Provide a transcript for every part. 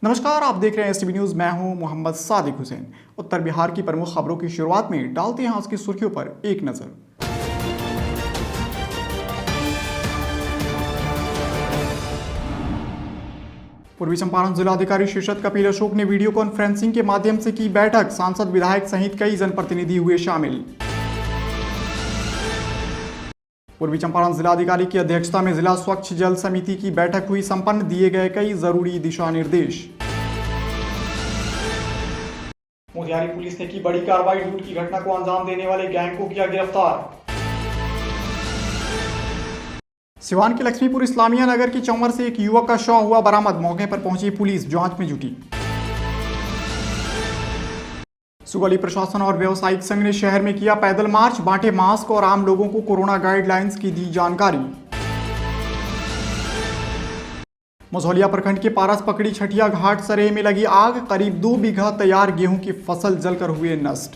नमस्कार, आप देख रहे हैं एसटीवी न्यूज। मैं हूं मोहम्मद सादिक हुसैन। उत्तर बिहार की प्रमुख खबरों की शुरुआत में डालते हैं आज की सुर्खियों पर एक नजर। पूर्वी चंपारण जिलाधिकारी शीर्षत कपिल अशोक ने वीडियो कॉन्फ्रेंसिंग के माध्यम से की बैठक। सांसद, विधायक सहित कई जनप्रतिनिधि हुए शामिल। पूर्वी चंपारण जिलाधिकारी की अध्यक्षता में जिला स्वच्छ जल समिति की बैठक हुई संपन्न। दिए गए कई जरूरी दिशा निर्देश। मोतिहारी पुलिस ने की बड़ी कार्रवाई। लूट की घटना को अंजाम देने वाले गैंग को किया गिरफ्तार। सिवान के लक्ष्मीपुर इस्लामिया नगर की चौमर से एक युवक का शव हुआ बरामद। मौके पर पहुंची पुलिस जांच में जुटी। सुगौली प्रशासन और व्यवसायिक संघ ने शहर में किया पैदल मार्च। बांटे मास्क और आम लोगों को कोरोना गाइडलाइंस की दी जानकारी। मझौलिया प्रखंड के पारस पकड़ी छठिया घाट सरेह में लगी आग। करीब 2 बीघा तैयार गेहूं की फसल जलकर हुए नष्ट।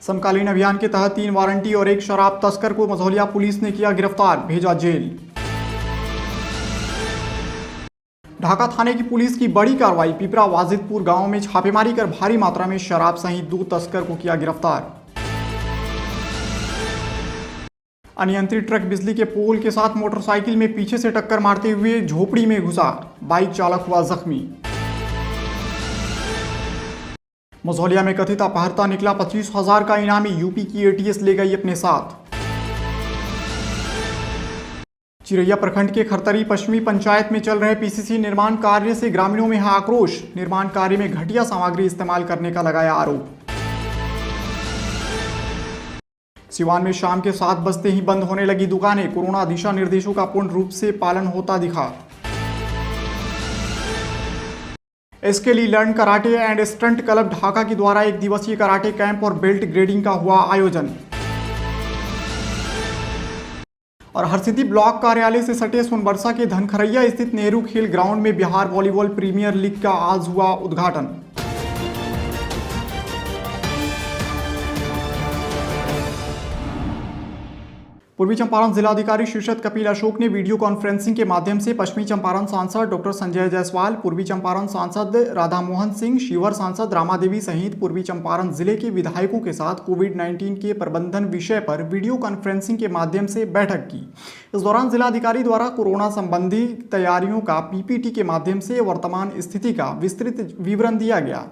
समकालीन अभियान के तहत 3 वारंटी और 1 शराब तस्कर को मझौलिया पुलिस ने किया गिरफ्तार, भेजा जेल। ढाका थाने की पुलिस की बड़ी कार्रवाई। पिपरा वाजिदपुर गांव में छापेमारी कर भारी मात्रा में शराब सहित 2 तस्कर को किया गिरफ्तार। अनियंत्रित ट्रक बिजली के पोल के साथ मोटरसाइकिल में पीछे से टक्कर मारते हुए झोपड़ी में घुसा। बाइक चालक हुआ जख्मी। मझौलिया में कथित अपहर्ता निकला 25,000 का इनामी। यूपी की एटीएस ले गई अपने साथ। चिरैया प्रखंड के खरतरी पश्चिमी पंचायत में चल रहे पीसीसी निर्माण कार्य से ग्रामीणों में है आक्रोश। निर्माण कार्य में घटिया सामग्री इस्तेमाल करने का लगाया आरोप। सिवान में शाम के 7 बजते ही बंद होने लगी दुकानें। कोरोना दिशा निर्देशों का पूर्ण रूप से पालन होता दिखा। एसकेली learn karate and stunt club Dhaka के द्वारा 1 दिवसीय कराटे कैंप और बेल्ट ग्रेडिंग का हुआ आयोजन। और हरसिद्धि ब्लॉक कार्यालय से सटे सोनबरसा के धनखरैया स्थित नेहरू खेल ग्राउंड में बिहार वॉलीबॉल प्रीमियर लीग का आज हुआ उद्घाटन। पूर्वी चंपारण जिलाधिकारी शीर्षत कपिल अशोक ने वीडियो कॉन्फ्रेंसिंग के माध्यम से पश्चिमी चंपारण सांसद डॉक्टर संजय जायसवाल, पूर्वी चंपारण सांसद राधा मोहन सिंह, शिवहर सांसद रामा देवी सहित पूर्वी चंपारण जिले के विधायकों के साथ कोविड-19 के प्रबंधन विषय पर वीडियो कॉन्फ्रेंसिंग के माध्यम से बैठक की। इस दौरान जिलाधिकारी द्वारा कोरोना संबंधी तैयारियों का पीपीटी के माध्यम से वर्तमान स्थिति का विस्तृत विवरण दिया गया।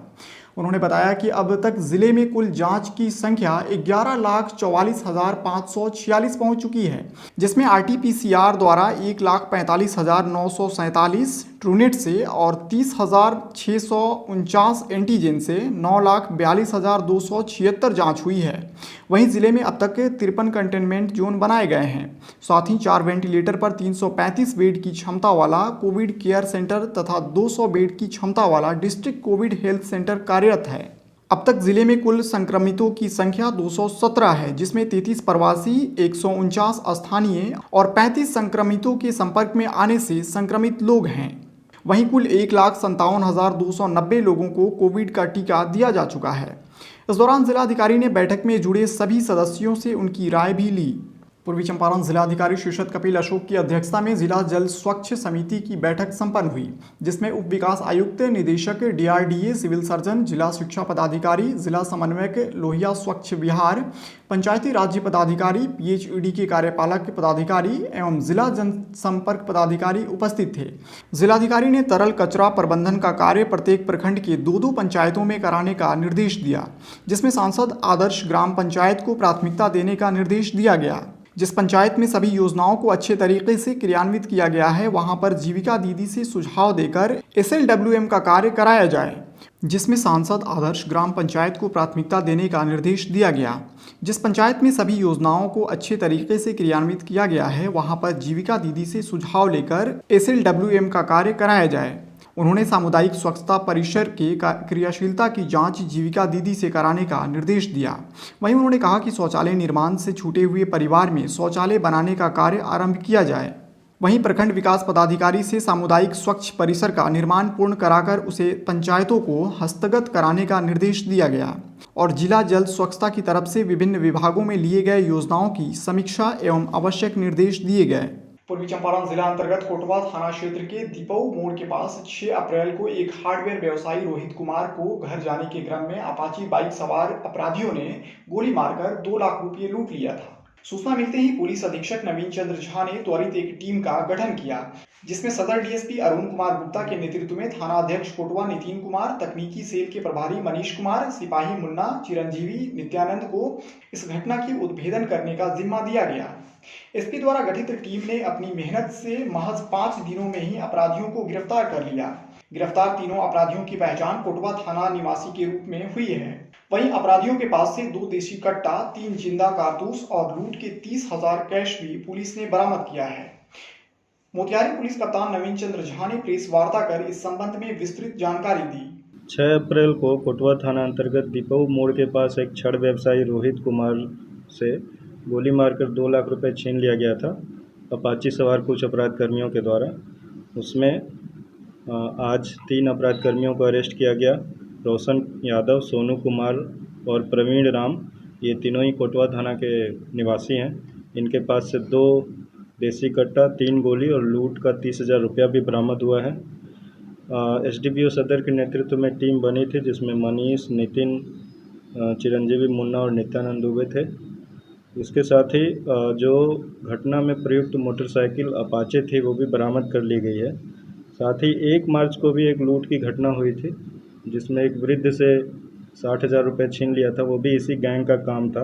उन्होंने बताया कि अब तक जिले में कुल जांच की संख्या 11,44,546 पहुंच चुकी है, जिसमें आरटीपीसीआर द्वारा 1,45,947, ट्रूनेट से और 30,649 एंटीजन से 9,42,276 जांच हुई है। वहीं जिले में अब तक 53 कंटेनमेंट जोन बनाए गए हैं। साथ ही 4 वेंटिलेटर पर 335 बेड की क्षमता वाला कोविड केयर सेंटर तथा 200 बेड की क्षमता वाला डिस्ट्रिक्ट कोविड हेल्थ सेंटर कार्यरत है। अब तक जिले में कुल संक्रमितों की संख्या 217 है, जिसमें 33 प्रवासी, 149 स्थानीय और 35 संक्रमितों के संपर्क में आने से संक्रमित लोग हैं। वहीं कुल 1,57,290 लोगों को कोविड का टीका दिया जा चुका है। इस दौरान जिलाधिकारी ने बैठक में जुड़े सभी सदस्यों से उनकी राय भी ली। पूर्वी चंपारण जिलाधिकारी शीर्षत कपिल अशोक की अध्यक्षता में जिला जल स्वच्छ समिति की बैठक संपन्न हुई, जिसमें उप विकास आयुक्त, निदेशक डीआरडीए, सिविल सर्जन, जिला शिक्षा पदाधिकारी, जिला समन्वयक लोहिया स्वच्छ विहार, पंचायती राज्य पदाधिकारी, पीएचईडी के कार्यपालक पदाधिकारी एवं जिला जनसंपर्क पदाधिकारी उपस्थित थे। जिलाधिकारी ने तरल कचरा प्रबंधन का कार्य प्रत्येक प्रखंड के 2 पंचायतों में कराने का निर्देश दिया, जिसमें सांसद आदर्श ग्राम पंचायत को प्राथमिकता देने का निर्देश दिया गया। जिस पंचायत में सभी योजनाओं को अच्छे तरीके से क्रियान्वित किया गया है, वहां पर जीविका दीदी से सुझाव देकर एसएलडब्ल्यूएम का कार्य कराया जाए, जिसमें सांसद आदर्श ग्राम पंचायत को प्राथमिकता देने का निर्देश दिया गया। जिस पंचायत में सभी योजनाओं को अच्छे तरीके से क्रियान्वित किया गया है, वहां पर जीविका दीदी से सुझाव लेकर एसएलडब्ल्यूएम का कार्य कराया जाए। उन्होंने सामुदायिक स्वच्छता परिसर के क्रियाशीलता की जांच जीविका दीदी से कराने का निर्देश दिया। वहीं उन्होंने कहा कि शौचालय निर्माण से छूटे हुए परिवार में शौचालय बनाने का कार्य आरंभ किया जाए। वहीं प्रखंड विकास पदाधिकारी से सामुदायिक स्वच्छ परिसर का निर्माण पूर्ण कराकर उसे पंचायतों को हस्तगत कराने का निर्देश दिया गया और जिला जल स्वच्छता की तरफ से विभिन्न विभागों में लिए गए योजनाओं की समीक्षा एवं आवश्यक निर्देश दिए गए। पूर्वी चंपारण जिला अंतर्गत कोटवा थाना क्षेत्र के दीपऊ मोड़ के पास 6 अप्रैल को एक हार्डवेयर व्यवसायी रोहित कुमार को घर जाने के क्रम में अपाची बाइक सवार अपराधियों ने गोली मारकर 2 लाख रुपये लूट लिया था। सूचना मिलते ही पुलिस अधीक्षक नवीन चंद्र झा ने त्वरित एक टीम का गठन किया, जिसमें सदर डीएसपी अरुण कुमार गुप्ता के नेतृत्व में थाना अध्यक्ष कोटवा नितिन कुमार, तकनीकी सेल के प्रभारी मनीष कुमार, सिपाही मुन्ना, चिरंजीवी नित्यानंद को इस घटना की उद्भेदन करने का जिम्मा दिया गया। एसपी द्वारा गठित टीम ने अपनी मेहनत से महज 5 दिनों में ही अपराधियों को गिरफ्तार कर लिया। गिरफ्तार तीनों अपराधियों की पहचान कोटवा थाना निवासी के रूप में हुई है। वहीं अपराधियों के पास से 2 देशी कट्टा, 3 जिंदा कारतूस और लूट के 30,000 कैश भी पुलिस ने बरामद किया है। मोतिहारी पुलिस कप्तान नवीन चंद्र झा ने प्रेस वार्ता कर इस संबंध में विस्तृत जानकारी दी। 6 अप्रैल को कोटवा थाना अंतर्गत दीपऊ मोड़ के पास एक छड़ व्यवसायी रोहित कुमार से गोली मारकर 2 लाख रुपए छीन लिया गया था अपाची सवार कुछ अपराध कर्मियों के द्वारा। उसमें आज 3 अपराध कर्मियों को अरेस्ट किया गया। रोशन यादव, सोनू कुमार और प्रवीण राम, ये तीनों ही कोटवा थाना के निवासी हैं। इनके पास से 2 देसी कट्टा, 3 गोली और लूट का 30,000 रुपया भी बरामद हुआ है। एसडीपीओ सदर के नेतृत्व में टीम बनी थी, जिसमें मनीष, नितिन, चिरंजीवी, मुन्ना और नित्यानंद दुबे थे। इसके साथ ही जो घटना में प्रयुक्त मोटरसाइकिल अपाचे थी वो भी बरामद कर ली गई है। साथ ही 1 मार्च को भी एक लूट की घटना हुई थी, जिसमें एक वृद्ध से 60,000 रुपये छीन लिया था। वो भी इसी गैंग का काम था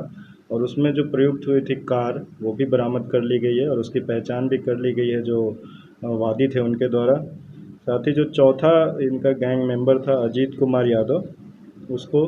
और उसमें जो प्रयुक्त हुई थी कार, वो भी बरामद कर ली गई है और उसकी पहचान भी कर ली गई है जो वादी थे उनके द्वारा। साथ ही जो चौथा इनका गैंग मेंबर था अजीत कुमार यादव, उसको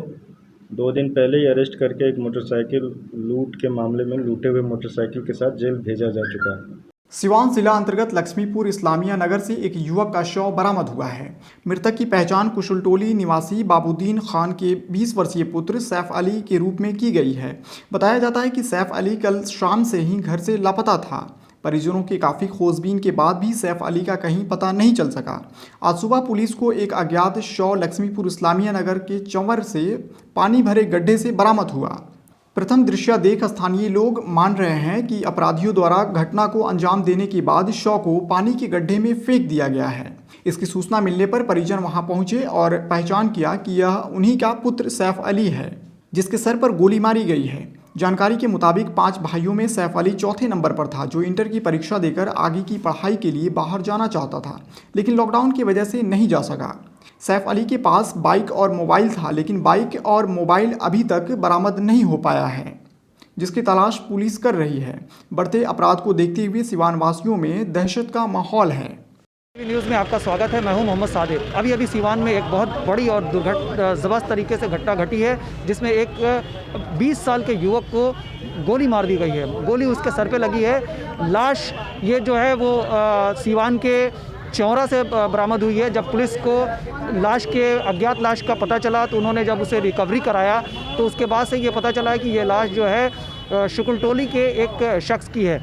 2 दिन पहले ही अरेस्ट करके एक मोटरसाइकिल लूट के मामले में लूटे हुए मोटरसाइकिल के साथ जेल भेजा जा चुका है। सिवान जिला अंतर्गत लक्ष्मीपुर इस्लामिया नगर से एक युवक का शव बरामद हुआ है। मृतक की पहचान कुशलटोली निवासी बाबूद्दीन खान के 20 वर्षीय पुत्र सैफ अली के रूप में की गई है। बताया जाता है कि सैफ अली कल शाम से ही घर से लापता था। परिजनों के काफ़ी खोजबीन के बाद भी सैफ अली का कहीं पता नहीं चल सका। आज सुबह पुलिस को एक अज्ञात शव लक्ष्मीपुर इस्लामिया नगर के चंवर से पानी भरे गड्ढे से बरामद हुआ। प्रथम दृश्य देख स्थानीय लोग मान रहे हैं कि अपराधियों द्वारा घटना को अंजाम देने के बाद शव को पानी के गड्ढे में फेंक दिया गया है। इसकी सूचना मिलने पर परिजन वहां पहुंचे और पहचान किया कि यह उन्हीं का पुत्र सैफ अली है, जिसके सर पर गोली मारी गई है। जानकारी के मुताबिक 5 भाइयों में सैफ अली चौथे नंबर पर था, जो इंटर की परीक्षा देकर आगे की पढ़ाई के लिए बाहर जाना चाहता था, लेकिन लॉकडाउन की वजह से नहीं जा सका। सैफ अली के पास बाइक और मोबाइल था, लेकिन बाइक और मोबाइल अभी तक बरामद नहीं हो पाया है, जिसकी तलाश पुलिस कर रही है। बढ़ते अपराध को देखते हुए सिवान वासियों में दहशत का माहौल है। न्यूज़ में आपका स्वागत है। मैं हूं मोहम्मद सादिक। अभी सिवान में एक बहुत बड़ी और ज़बरदस्त तरीके से घटना घटी है, जिसमें एक 20 साल के युवक को गोली मार दी गई है। गोली उसके सर पे लगी है। लाश ये जो है वो सिवान के चौरा से बरामद हुई है। जब पुलिस को अज्ञात लाश का पता चला तो उन्होंने जब उसे रिकवरी कराया तो उसके बाद से ये पता चला है कि ये लाश जो है शुकुलटोली के एक शख्स की है।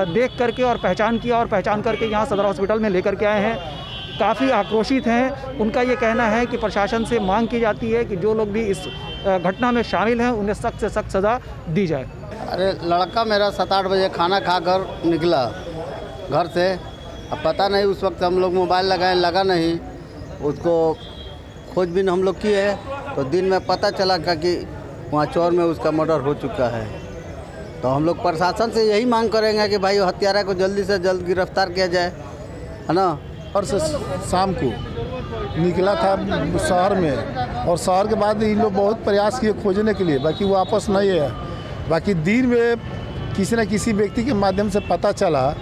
देख करके और पहचान किया और पहचान करके यहाँ सदर हॉस्पिटल में लेकर के आए हैं। काफ़ी आक्रोशित हैं। उनका ये कहना है कि प्रशासन से मांग की जाती है कि जो लोग भी इस घटना में शामिल हैं उन्हें सख्त से सख्त सज़ा दी जाए। अरे लड़का मेरा 7-8 बजे खाना खाकर निकला घर से। अब पता नहीं, उस वक्त हम लोग मोबाइल लगाए, लगा नहीं। उसको खोजबीन हम लोग किए तो दिन में पता चला कि वहाँ चौर में उसका मर्डर हो चुका है। तो हम लोग प्रशासन से यही मांग करेंगे कि भाई हत्यारा को जल्दी से जल्द गिरफ्तार किया जाए, है ना। और से शाम को निकला था शहर में, और शहर के बाद इन लोग बहुत प्रयास किए खोजने के लिए, बाकी वापस नहीं है। बाकी दिन में किसी न किसी व्यक्ति के माध्यम से पता चला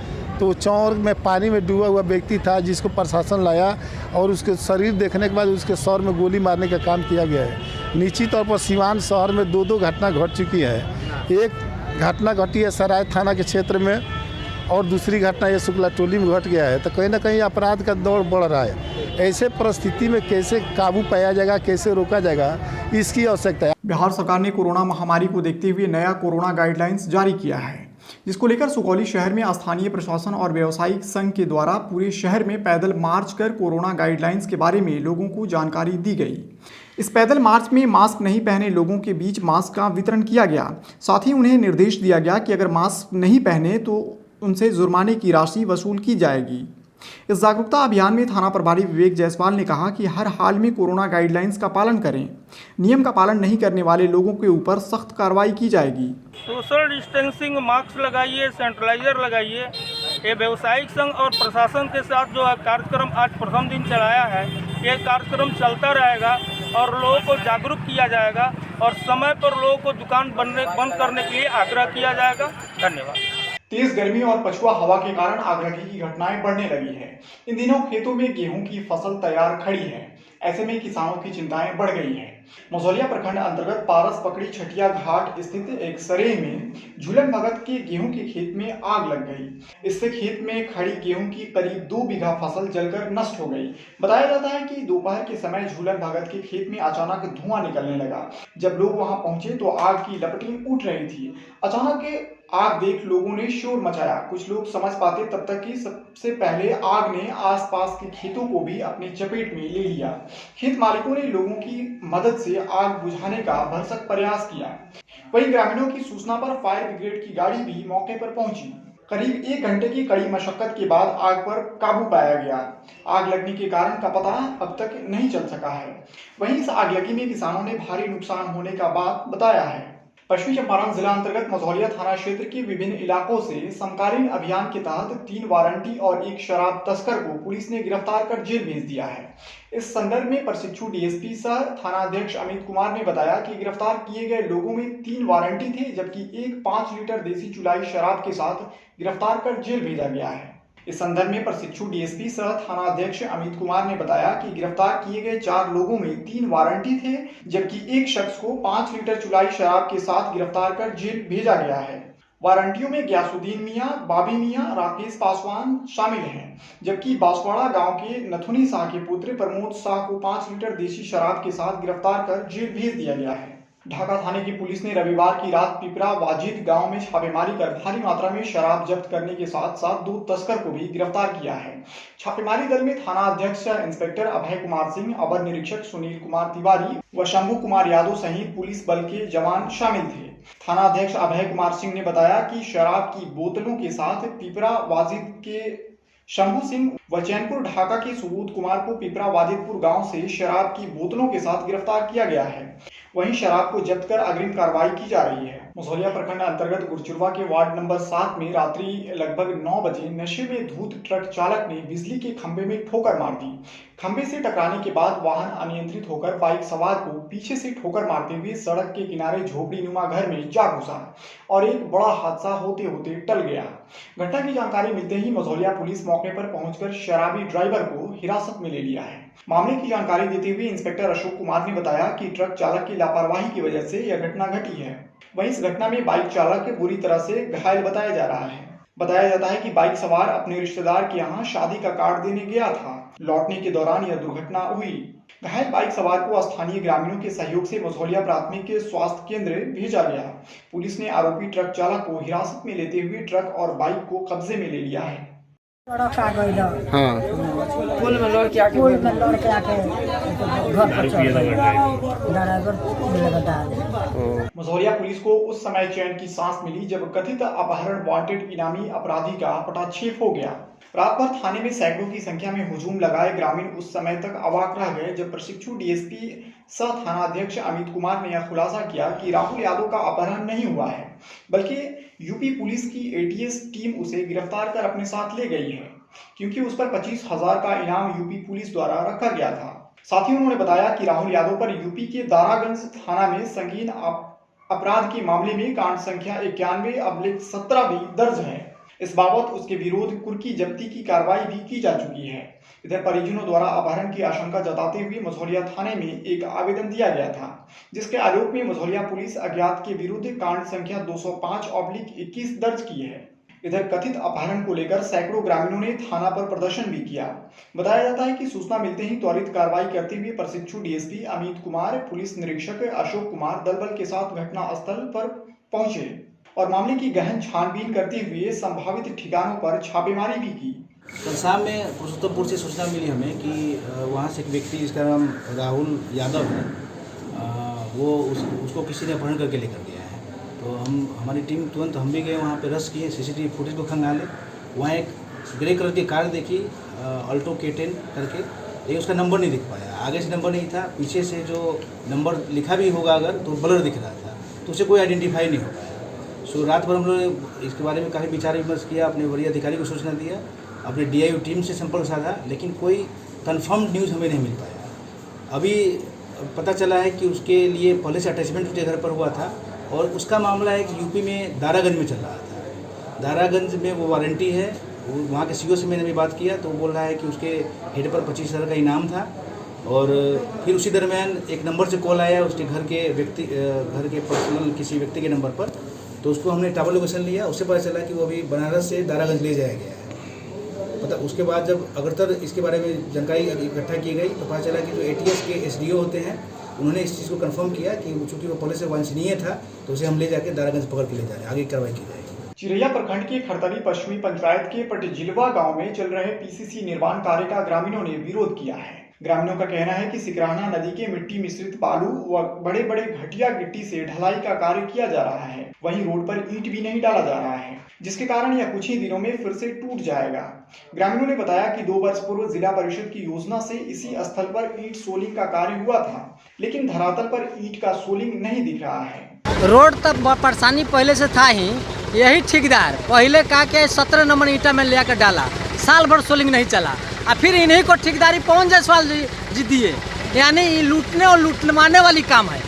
तो चौर में पानी में डूबा हुआ व्यक्ति था, जिसको प्रशासन लाया और उसके शरीर देखने के बाद उसके सर में गोली मारने का काम किया गया है। निश्चित तौर पर सिवान शहर में 2 घटना घट चुकी है। एक घटना घटी है सराय थाना के क्षेत्र में और दूसरी घटना ये शुक्ला टोली में घट गया है। तो कहीं ना कहीं अपराध का दौर बढ़ रहा है। ऐसे परिस्थिति में कैसे काबू पाया जाएगा, कैसे रोका जाएगा, इसकी आवश्यकता है। बिहार सरकार ने कोरोना महामारी को देखते हुए नया कोरोना गाइडलाइंस जारी किया है, जिसको लेकर सुगौली शहर में स्थानीय प्रशासन और व्यावसायिक संघ के द्वारा पूरे शहर में पैदल मार्च कर कोरोना गाइडलाइंस के बारे में लोगों को जानकारी दी गई। इस पैदल मार्च में मास्क नहीं पहने लोगों के बीच मास्क का वितरण किया गया। साथ ही उन्हें निर्देश दिया गया कि अगर मास्क नहीं पहने तो उनसे जुर्माने की राशि वसूल की जाएगी। इस जागरूकता अभियान में थाना प्रभारी विवेक जायसवाल ने कहा कि हर हाल में कोरोना गाइडलाइंस का पालन करें। नियम का पालन नहीं करने वाले लोगों के ऊपर सख्त कार्रवाई की जाएगी। सोशल डिस्टेंसिंग, मास्क लगाइए, सैनिटाइजर लगाइए। ये व्यावसायिक संघ और प्रशासन के साथ जो कार्यक्रम आज प्रथम दिन चलाया है, ये कार्यक्रम चलता रहेगा और लोगों को जागरूक किया जाएगा और समय पर लोगों को दुकान बंद करने के लिए आग्रह किया जाएगा। धन्यवाद। तेज गर्मी और पछुआ हवा के कारण आगलगी की घटनाएं बढ़ने लगी है। इन दिनों खेतों में गेहूं की फसल तैयार खड़ी है। ऐसे में किसानों की चिंताएं बढ़ गई हैं। मझौलिया प्रखंड अंतर्गत पारस पकड़ी छठिया घाट स्थित एक सरेह में झूलन भगत के गेहूं के खेत में आग लग गई। इससे खेत में खड़ी गेहूं की करीब 2 बीघा फसल जलकर नष्ट हो गई। बताया जाता है कि दोपहर के समय झूलन भगत के खेत में अचानक धुआं निकलने लगा। जब लोग वहां पहुंचे तो आग की लपटें उठ रही थी। अचानक आग देख लोगों ने शोर मचाया। कुछ लोग समझ पाते तब तक कि सबसे पहले आग ने आसपास के खेतों को भी अपनी चपेट में ले लिया। खेत मालिकों ने लोगों की मदद से आग बुझाने का भरसक प्रयास किया। वहीं ग्रामीणों की सूचना पर फायर ब्रिगेड की गाड़ी भी मौके पर पहुंची। करीब 1 घंटे की कड़ी मशक्कत के बाद आग पर काबू पाया गया। आग लगने के कारण का पता अब तक नहीं चल सका है। वहीं इस आगलगी में किसानों ने भारी नुकसान होने का बात बताया है। पश्चिमी चंपारण जिला अंतर्गत मझौलिया थाना क्षेत्र के विभिन्न इलाकों से समकालीन अभियान के तहत 3 वारंटी और 1 शराब तस्कर को पुलिस ने गिरफ्तार कर जेल भेज दिया है। इस संदर्भ में प्रशिक्षु डीएसपी सह थानाध्यक्ष अमित कुमार ने बताया कि गिरफ्तार किए गए लोगों में 3 वारंटी थे, जबकि एक 5 लीटर देसी चुलाई शराब के साथ गिरफ्तार कर जेल भेजा गया है। इस संदर्भ में प्रशिक्षु डीएसपी सह थानाध्यक्ष अमित कुमार ने बताया कि गिरफ्तार किए गए 4 लोगों में 3 वारंटी थे, जबकि एक शख्स को 5 लीटर चुलाई शराब के साथ गिरफ्तार कर जेल भेजा गया है। वारंटियों में ग्यासुद्दीन मियां, बाबी मियां, राकेश पासवान शामिल हैं, जबकि बांसवाड़ा गांव के नथुनी शाह के पुत्र प्रमोद शाह को 5 लीटर देसी शराब के साथ गिरफ्तार कर जेल भेज दिया गया है। ढाका थाने की पुलिस ने रविवार की रात पिपरा वाजिद गांव में छापेमारी कर भारी मात्रा में शराब जब्त करने के साथ साथ 2 तस्कर को भी गिरफ्तार किया है। छापेमारी दल में थाना अध्यक्ष इंस्पेक्टर अभय कुमार सिंह, अवर निरीक्षक सुनील कुमार तिवारी व शंभू कुमार यादव सहित पुलिस बल के जवान शामिल थे। थाना अध्यक्ष अभय कुमार सिंह ने बताया कि शराब की बोतलों के साथ पिपरा वाजिद के शंभू सिंह व चैनपुर ढाका के सुबोध कुमार को पिपरा वाजिदपुर गांव से शराब की बोतलों के साथ गिरफ्तार किया गया है। वहीं शराब को जब्त कर अग्रिम कार्रवाई की जा रही है। मझौलिया प्रखंड अंतर्गत गुरचुरवा के वार्ड नंबर 7 में रात्रि लगभग 9 बजे नशे में धूत ट्रक चालक ने बिजली के खंभे में ठोकर मार दी। खंभे से टकराने के बाद वाहन अनियंत्रित होकर बाइक सवार को पीछे से ठोकर मारते हुए सड़क के किनारे झोपड़ी नुमा घर में जा घुसा और एक बड़ा हादसा होते होते टल गया। घटना की जानकारी मिलते ही मझौलिया पुलिस मौके पर पहुंचकर शराबी ड्राइवर को हिरासत में ले लिया है। मामले की जानकारी देते हुए इंस्पेक्टर अशोक कुमार ने बताया कि ट्रक चालक की लापरवाही की वजह से यह घटना घटी है। वहीं इस घटना में बाइक चालक बुरी तरह से घायल बताया जा रहा है। बताया जाता है कि बाइक सवार अपने रिश्तेदार के यहाँ शादी का कार्ड देने गया था। लौटने के दौरान यह दुर्घटना हुई। घायल बाइक सवार को स्थानीय ग्रामीणों के सहयोग से मझौलिया प्राथमिक स्वास्थ्य केंद्र भेजा गया। पुलिस ने आरोपी ट्रक चालक को हिरासत में लेते हुए ट्रक और बाइक को कब्जे में ले लिया है। पुल में लड़ के आके मझौलिया पुलिस को उस समय चैन की सांस मिली जब कथित अपहरण वांटेड इनामी अपराधी का पटाक्षेप हो गया। रात भर थाने में सैकड़ों की संख्या में हुजूम लगाए ग्रामीण उस समय तक अवाक रह गए जब प्रशिक्षु डीएसपी सह थानाध्यक्ष अमित कुमार ने यह खुलासा किया कि राहुल यादव का अपहरण नहीं हुआ है, बल्कि यूपी पुलिस की एटीएस टीम उसे गिरफ्तार कर अपने साथ ले गई है, क्योंकि उस पर 25,000 का इनाम यूपी पुलिस द्वारा रखा गया था। साथ ही उन्होंने बताया कि राहुल यादव पर यूपी के दारागंज थाना में संगीन अपराध के मामले में कांड संख्या 91/17 भी दर्ज है। इस बाबत उसके विरोध कुर्की जब्ती की कार्रवाई भी की जा चुकी है। इधर परिजनों द्वारा अपहरण की आशंका जताते हुए मझौलिया थाने में एक आवेदन दिया गया था, जिसके आलोक में मझौलिया पुलिस अज्ञात के विरुद्ध कांड संख्या 205/21 दर्ज की है। इधर कथित अपहरण को लेकर सैकड़ों ग्रामीणों ने थाना पर प्रदर्शन भी किया। बताया जाता है कि सूचना मिलते ही त्वरित कार्रवाई करते हुए प्रशिक्षु डीएसपी अमित कुमार, पुलिस निरीक्षक अशोक कुमार दल बल के साथ घटनास्थल पर पहुंचे और मामले की गहन छानबीन करते हुए संभावित ठिकानों पर छापेमारी भी की। कल शाम में पुरुषोत्तमपुर से सूचना मिली हमें कि वहाँ से एक व्यक्ति जिसका नाम राहुल यादव है, वो उसको किसी ने अपहरण करके लेकर गया है। तो हमारी टीम तुरंत हम भी गए वहाँ पे, रश किए, CCTV फुटेज को खंगाले। वहाँ एक ग्रे कलर की कार देखी, अल्टो K10 करके, लेकिन उसका नंबर नहीं दिख पाया। आगे से नंबर नहीं था, पीछे से जो नंबर लिखा भी होगा अगर तो ब्लर दिख रहा था, तो उसे कोई आइडेंटिफाई नहीं हो पाया। सो रात भर हम लोगों ने इसके बारे में काफ़ी विचार विमर्श किया, अपने वरीय अधिकारी को सूचना दिया, अपने DIU टीम से संपर्क साधा, लेकिन कोई कंफर्म न्यूज़ हमें नहीं मिल पाया। अभी पता चला है कि उसके लिए पहले से अटैचमेंट उसके घर पर हुआ था और उसका मामला है कि यूपी में दारागंज में चल रहा था। दारागंज में वो वारंटी है, वहाँ के CO से मैंने भी बात किया तो वो बोल रहा है कि उसके हेड पर 25,000 का इनाम था। और फिर उसी दरमियान एक नंबर से कॉल आया उसके घर के पर्सनल किसी व्यक्ति के नंबर पर, तो उसको हमने ट्रैवल लोकेशन लिया, उससे पता चला कि वो अभी बनारस से दारागंज ले जाया गया है। पता उसके बाद जब अगरतर इसके बारे में जानकारी इकट्ठा की गई तो पता चला कि जो ATS के SDO होते हैं उन्होंने इस चीज़ को कंफर्म किया कि चूँकि वो पहले से वांछनीय था तो उसे हम ले जाके दारागंज पकड़ के ले जा रहे हैं, आगे कार्रवाई की जाएगी। चिरैया प्रखंड के खरतली पश्चिमी पंचायत के पटजिलवा गांव में चल रहे PCC निर्माण कार्य का ग्रामीणों ने विरोध किया है। ग्रामीणों का कहना है कि सिकराहना नदी के मिट्टी मिश्रित बालू व बड़े बड़े घटिया गिट्टी से ढलाई का कार्य किया जा रहा है, वहीं रोड पर ईंट भी नहीं डाला जा रहा है, जिसके कारण यह कुछ ही दिनों में फिर से टूट जाएगा। ग्रामीणों ने बताया कि 2 वर्ष पूर्व जिला परिषद की योजना से इसी स्थल पर ईंट सोलिंग का कार्य हुआ था, लेकिन धरातल पर ईंट का सोलिंग नहीं दिख रहा है। रोड तक परेशानी पहले से था ही, यही ठेकेदार पहले कहा कि 17 नंबर ईंटा में लेकर डाला, साल भर सोलिंग नहीं चला, और फिर इन्हीं को ठेकेदारी पवन जायसवाल जी दिए। यानी लूटने और लूटमाने वाली काम है।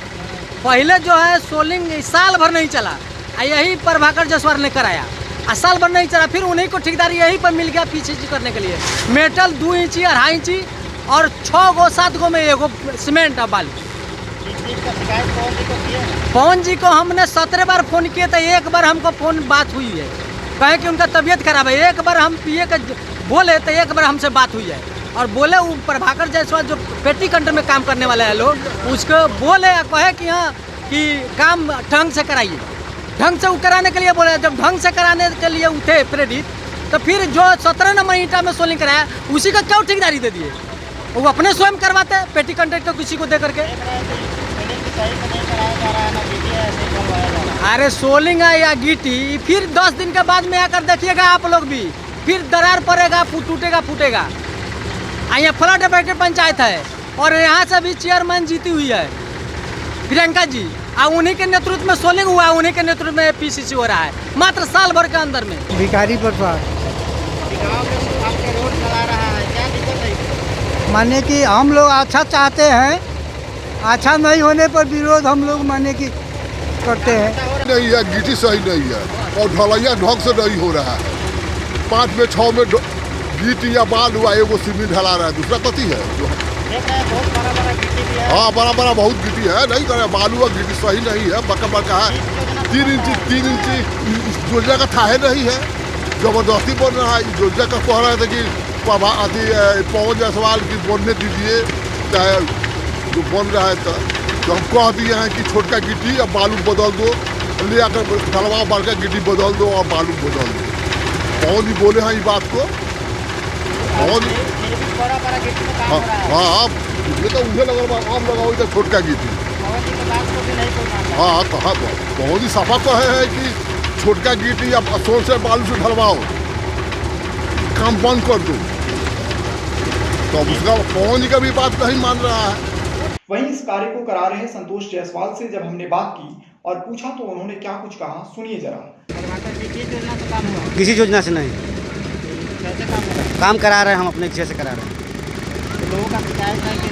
पहले जो है सोलिंग साल भर नहीं चला, यही प्रभाकर जायसवाल ने कराया, साल भर नहीं चला, फिर उन्हीं को ठेकेदारी यहीं पर मिल गया PCC करने के लिए। मेटल 2 इंची 2.5 इंची और 6 गो 7 गो में एगो सीमेंट और बालू। पवन जी को हमने 17 बार फ़ोन किए तो एक बार हमको फ़ोन बात हुई है, कहे कि उनका तबीयत खराब है। एक बार हम PA का बोले तो एक बार हमसे बात हुई है, और बोले वो प्रभाकर जायसवाल जो पेटी कंटर में काम करने वाले हैं लोग, उसको बोले कहे कि हाँ कि काम ढंग से कराइए, ढंग से वो कराने के लिए बोले। जब ढंग से कराने के लिए उठे प्रेरित, तो फिर जो 17 नंबर ईंटा में सोलिंग कराया उसी का क्यों ठेकेदारी दे दिए? वो अपने स्वयं करवाते पेटी कंट्रैक्टर किसी को दे करके। अरे सोलिंग है या गिट्टी, फिर 10 दिन के बाद में आकर देखिएगा आप लोग भी, फिर दरार पड़ेगा, टूटेगा फूटेगा। यहाँ फ्लड अफेक्टेड पंचायत है और यहाँ से भी चेयरमैन जीती हुई है प्रियंका जी, और उन्हीं के नेतृत्व में सोलिंग हुआ, उन्हीं के नेतृत्व में PCC हो रहा है मात्र साल भर के अंदर में। भिखारी परिवार माने कि हम लोग अच्छा चाहते हैं, अच्छा नहीं होने पर विरोध हम लोग माने कि करते हैं। नहीं है, गिट्टी सही नहीं है और ढलैया ढंग से नहीं हो रहा है। 5 में 6 में गिट्टी या बालू हुआ, एगो सीमेंट ढला रहा है, दूसरा कथी है? हाँ, बड़ा बड़ा बहुत गिट्टी है, नहीं करे बालू और गिट्टी सही नहीं है, बका है। 3 इंची योजना का थाहे नहीं है, जबरदस्ती बन रहा है। योजना का कह रहा था कि पवन जायसवाल की बनने दीजिए, चाहे जो बन रहा है तो हम कह दिए हैं कि छोटका गिट्टी और बालू बदल दो, ले आकर ढलवा बड़का गिट्टी बदल दो और बालू बदल दो। पवन जी बोले हैं इस बात को। पवन हाँ, ये तो उन्हें लगा आम लगाओ तो छोटका गिट्टी। हाँ, कहा पवन जी सफा कहे हैं कि छोटका गिट्टी या सोल से बालू से ढलवाओ, काम बंद कर दो, तो उसका पवन जी का भी बात नहीं मान रहा है। वहीं इस कार्य को करा रहे संतोष जायसवाल से जब हमने बात की और पूछा तो उन्होंने क्या कुछ कहा, सुनिए जरा। किसी योजना से नहीं काम करा रहे हैं, हम अपने इच्छा से करा रहे हैं।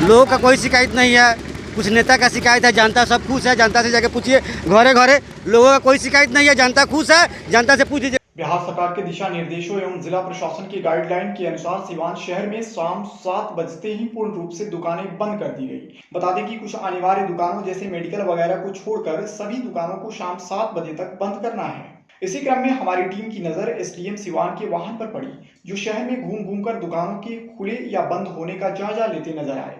लोगों का कोई शिकायत नहीं है, कुछ नेता का शिकायत है, जनता सब खुश है। जनता से जाके पूछिए घरे घरे, लोगों का कोई शिकायत नहीं है, जनता खुश है, जनता से पूछिए। बिहार सरकार के दिशा निर्देशों एवं जिला प्रशासन की गाइडलाइन के अनुसार सीवान शहर में शाम 7 बजते ही पूर्ण रूप से दुकानें बंद कर दी गई। बता दें कि कुछ अनिवार्य दुकानों जैसे मेडिकल वगैरह को छोड़कर सभी दुकानों को शाम 7 बजे तक बंद करना है। इसी क्रम में हमारी टीम की नजर SDM सिवान के वाहन पर पड़ी, जो शहर में घूम घूम कर दुकानों के खुले या बंद होने का जायजा लेते नजर आए।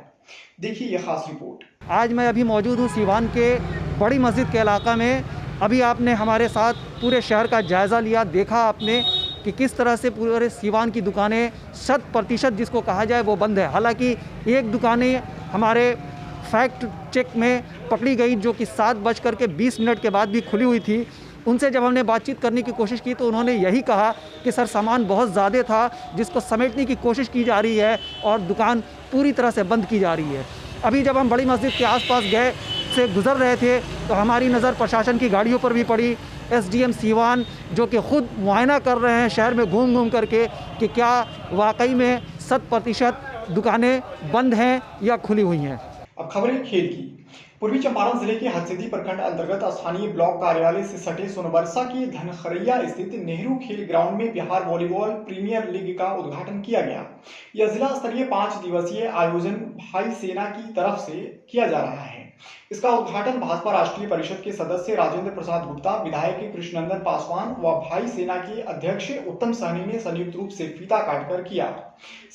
देखिए यह खास रिपोर्ट। आज मैं अभी मौजूद हूँ सिवान के बड़ी मस्जिद के इलाका में। अभी आपने हमारे साथ पूरे शहर का जायज़ा लिया, देखा आपने कि किस तरह से पूरे सिवान की दुकानें 100% जिसको कहा जाए वो बंद है। हालांकि एक दुकानें हमारे फैक्ट चेक में पकड़ी गई, जो कि 7:20 के बाद भी खुली हुई थी। उनसे जब हमने बातचीत करने की कोशिश की तो उन्होंने यही कहा कि सर सामान बहुत ज़्यादा था जिसको समेटने की कोशिश की जा रही है और दुकान पूरी तरह से बंद की जा रही है। अभी जब हम बड़ी मस्जिद के आसपास गए से गुज़र रहे थे तो हमारी नज़र प्रशासन की गाड़ियों पर भी पड़ी। एसडीएम सीवान जो कि ख़ुद मुआयना कर रहे हैं शहर में घूम घूम करके कि क्या वाकई में 100% दुकानें बंद हैं या खुली हुई हैं। अब खबरें खेल की। पूर्वी चंपारण जिले के हरसिद्धि प्रखंड अंतर्गत स्थानीय ब्लॉक कार्यालय से सटे सोनबरसा के धनखरैया स्थित नेहरू खेल ग्राउंड में बिहार वॉलीबॉल प्रीमियर लीग का उद्घाटन किया गया। यह जिला स्तरीय 5 दिवसीय आयोजन भाई सेना की तरफ से किया जा रहा है। इसका उद्घाटन भाजपा राष्ट्रीय परिषद के सदस्य राजेंद्र प्रसाद गुप्ता, विधायक कृष्णनंदन पासवान व भाई सेना के अध्यक्ष उत्तम सहनी ने संयुक्त रूप से फीता काटकर किया।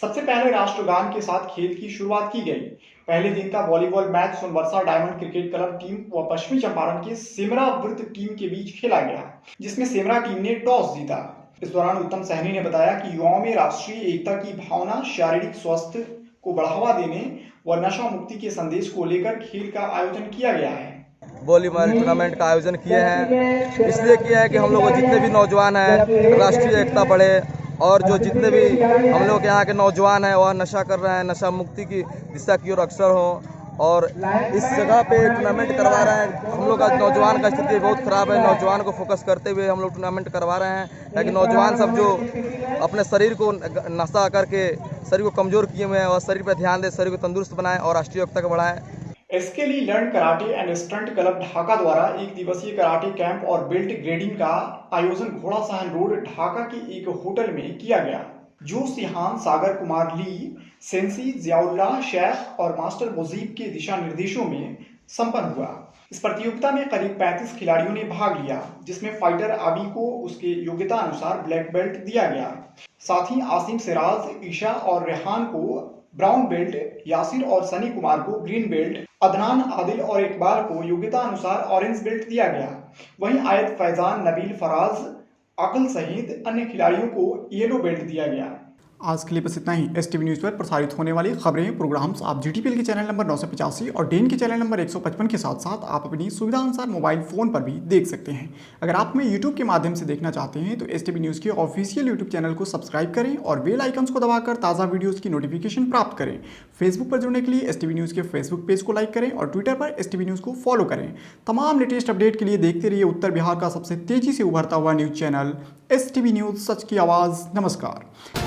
सबसे पहले राष्ट्रगान के साथ खेल की शुरुआत की गई। पहले दिन का volleyball match Sonbarsa diamond cricket club team व पश्चिमी चंपारण के सेमरा वृत्त टीम के बीच खेला गया, जिसमें सेमरा टीम ने टॉस जीता। इस दौरान उत्तम सहनी ने बताया कि युवाओं में राष्ट्रीय एकता की भावना, शारीरिक स्वास्थ्य को बढ़ावा देने व नशा मुक्ति के संदेश को लेकर खेल का आयोजन किया गया है। वॉलीबॉल टूर्नामेंट का आयोजन किए हैं, इसलिए किया है कि हम लोग जितने भी नौजवान हैं राष्ट्रीय एकता बढ़े और जो जितने भी हम लोग यहाँ के नौजवान हैं वह नशा कर रहे हैं, नशा मुक्ति की दिशा की ओर अग्रसर हों। और इस जगह पे टूर्नामेंट करवा रहे हैं। हम लोग का नौजवान का स्थिति बहुत ख़राब है, नौजवान को फोकस करते हुए हम लोग टूर्नामेंट करवा रहे हैं ताकि नौजवान सब जो अपने शरीर को नशा करके शरीर को कमज़ोर किए हुए हैं और शरीर पर ध्यान दें, शरीर को तंदुरुस्त बनाएं और राष्ट्रीय एकता को बढ़ाएं। SK Lee learn karate and stunt club Dhaka द्वारा 1 दिवसीय कराटे कैंप और बेल्ट ग्रेडिंग का आयोजन घोड़ा सहन रोड ढाका के एक होटल में किया गया, जो सिहान सागर कुमार ली, सेंसी जियाउल्लाह शेख और मास्टर मुजीब के दिशा निर्देशों में संपन्न हुआ। इस प्रतियोगिता में करीब 35 खिलाड़ियों ने भाग लिया, जिसमें फाइटर आबी को उसके योग्यता अनुसार ब्लैक बेल्ट दिया गया। साथ ही आसिम सिराज, ईशा और रेहान को ब्राउन बेल्ट, यासिर और सनी कुमार को ग्रीन बेल्ट, अदनान, आदिल और इकबाल को योग्यता अनुसार ऑरेंज बेल्ट दिया गया। वहीं आयत, फैजान, नबील, फराज, अकल सहित अन्य खिलाड़ियों को येलो बेल्ट दिया गया। आज के लिए बस इतना ही। एसटीवी न्यूज़ पर प्रसारित होने वाली खबरें, प्रोग्राम्स आप जीटीपीएल के चैनल नंबर 985 और डेन के चैनल नंबर 155 के साथ साथ आप अपनी सुविधा अनुसार मोबाइल फ़ोन पर भी देख सकते हैं। अगर आप हमें यूट्यूब के माध्यम से देखना चाहते हैं तो एसटीवी न्यूज़ के ऑफिशियल यूट्यूब चैनल को सब्सक्राइब करें और बेल आइकन्स को दबाकर ताज़ा वीडियोज़ की नोटिफिकेशन प्राप्त करें। फेसबुक पर जुड़ने के लिए एसटीवी न्यूज़ के फेसबुक पेज को लाइक करें और ट्विटर पर एसटीवी न्यूज़ को फॉलो करें। तमाम लेटेस्ट अपडेट के लिए देखते रहिए उत्तर बिहार का सबसे तेज़ी से उभरता हुआ न्यूज़ चैनल एसटीवी न्यूज़, सच की आवाज़। नमस्कार।